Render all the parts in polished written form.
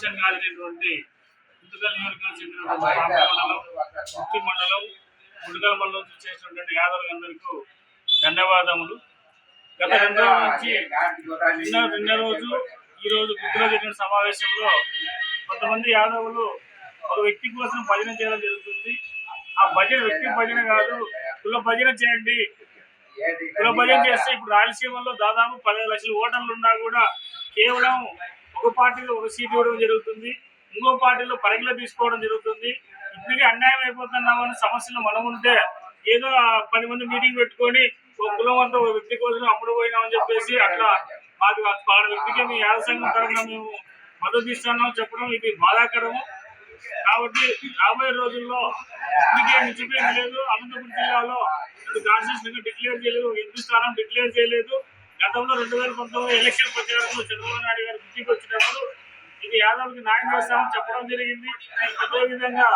అవకాశం కాలినటువంటి గుంతకల్ నియోజకవర్గం చెందినటువంటి ముక్తి మండలం గుంతకల్ మండలం చేసినటువంటి యాదవులందరికీ ధన్యవాదములు. గత 2 రోజుల నుంచి నిన్న రోజు ఈ రోజు గుత్తులో జరిగిన సమావేశంలో కొంతమంది యాదవులు ఒక వ్యక్తి కోసం భజన చేయడం జరుగుతుంది. ఆ భజన వ్యక్తి భజన కాదు, కుల భజన చేయండి. కుల భజన చేస్తే ఇప్పుడు రాయలసీమలో దాదాపు 10 లక్షల ఓటర్లు ఉన్నా కూడా కేవలం ఒక పార్టీలో ఒక సీట్ ఇవ్వడం జరుగుతుంది, ఇంకో పార్టీలో పరిగణలో తీసుకోవడం జరుగుతుంది. ఇప్పటికీ అన్యాయం అయిపోతున్నామని సమస్యలు మనం ఉంటే ఏదో 10 మంది మీటింగ్ పెట్టుకొని ఒక కులం అంతా ఒక వ్యక్తి కోసం అమ్ముడు పోయినామని చెప్పేసి అట్లా మాకు వాళ్ళ వ్యక్తికి మీ యాద సంఘం తరఫున మేము మద్దతు ఇస్తున్నామని చెప్పడం ఇది బాధాకరము. కాబట్టి రాబోయే రోజుల్లో ఇప్పటికే మించిపోయింది లేదు. అనంతపురం జిల్లాలో కాన్స్టిట్యూషన్ డిక్లేర్ చేయలేదు, ఎంపీ స్థానం డిక్లేర్ చేయలేదు. గతంలో 2019 ఎలక్షన్ ప్రచారంలో చంద్రబాబు నాయుడు గారు గుర్తికి వచ్చినప్పుడు ఇది యాదవ్కి న్యాయం చేస్తామని చెప్పడం జరిగింది. అదేవిధంగా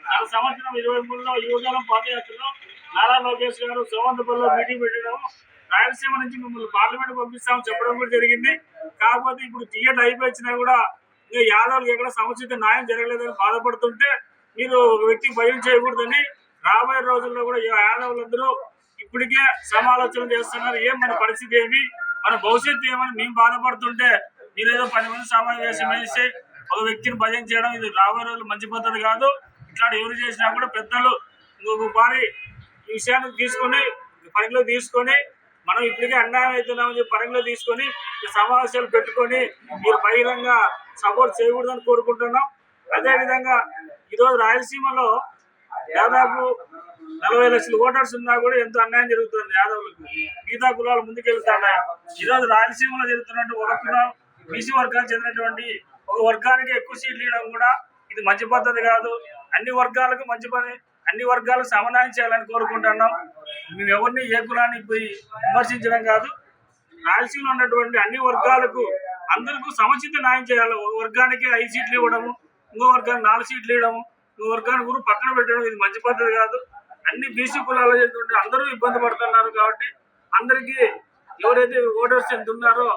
గత సంవత్సరం 23లో యువజనం పాదయాత్రలో నారా లోకేష్ గారు సోమంతపల్లిలో మీటింగ్ పెట్టడం, రాయలసీమ నుంచి మిమ్మల్ని పార్లమెంట్ పంపిస్తామని చెప్పడం కూడా జరిగింది. కాకపోతే ఇప్పుడు టికెట్ అయిపోయినా కూడా యాదవ్కి ఎక్కడ సముచిత న్యాయం జరగలేదని బాధపడుతుంటే మీరు ఒక వ్యక్తికి భయం చేయకూడదని రాబోయే రోజుల్లో కూడా యాదవులందరూ ఇప్పటికే సమాలోచన చేస్తున్నారు. ఏం మన పరిస్థితి ఏమి, మన భవిష్యత్తు ఏమని మేము బాధపడుతుంటే మీరేదో 10 మంది సమావేశం వేసి ఒక వ్యక్తిని భజన చేయడం ఇది రాబోయే రోజులు మంచి పద్ధతి కాదు. ఇట్లాంటి ఎవరు చేసినా కూడా పెద్దలు ఇంకొక వారి ఈ విషయాన్ని తీసుకొని పరిగణలో తీసుకొని మనం ఇప్పటికే అన్యాయం అవుతున్నామని చెప్పి పరిగణలో తీసుకొని సమావేశాలు పెట్టుకొని మీరు బహిరంగ సపోర్ట్ చేయకూడదని కోరుకుంటున్నాం. అదేవిధంగా ఈరోజు రాయలసీమలో దాదాపు 40 లక్షల ఓటర్స్ ఉన్నా కూడా ఎంతో అన్యాయం జరుగుతుంది యాదవులకు. మిగతా కులాలు ముందుకెళ్తున్నాయి. ఈరోజు రాయలసీమలో జరుగుతున్నట్టు ఒక కులం బీసీ వర్గానికి చెందినటువంటి ఒక వర్గానికి ఎక్కువ సీట్లు ఇవ్వడం కూడా ఇది మంచి పద్ధతి కాదు. అన్ని వర్గాలకు మంచి పని, అన్ని వర్గాలకు సమన్వయం చేయాలని కోరుకుంటున్నాం. మేము ఎవరిని ఏ కులాన్ని పోయి విమర్శించడం కాదు. రాయలసీమలో ఉన్నటువంటి అన్ని వర్గాలకు అందరికీ సముచిత న్యాయం చేయాలి. ఒక వర్గానికి 5 సీట్లు ఇవ్వడము, ఇంకో వర్గానికి 4 సీట్లు ఇవ్వడము, ఇంకో వర్గానికి కూడా పక్కన పెట్టడం ఇది మంచి పద్ధతి కాదు. అన్ని బీసీ కులాలు చేస్తుంటే అందరూ ఇబ్బంది పడుతున్నారు. కాబట్టి అందరికీ ఎవరైతే ఓటర్స్ ఎంత ఉన్నారో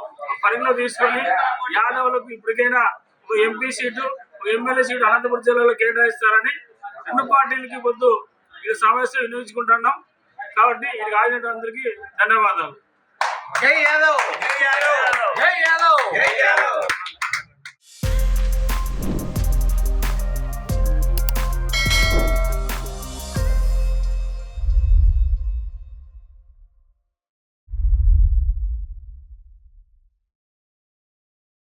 పరిగణలో తీసుకొని యాదవులకు ఇప్పటికైనా ఒక ఎంపీ సీటు, ఒక ఎమ్మెల్యే సీటు అనంతపురం జిల్లాలో కేటాయిస్తారని 2 పార్టీలకి పొద్దు ఈ సమావేశం వినియోగించుకుంటున్నాం. కాబట్టి ఇది కాగినట్టు అందరికీ ధన్యవాదాలు. జై యాదవ్.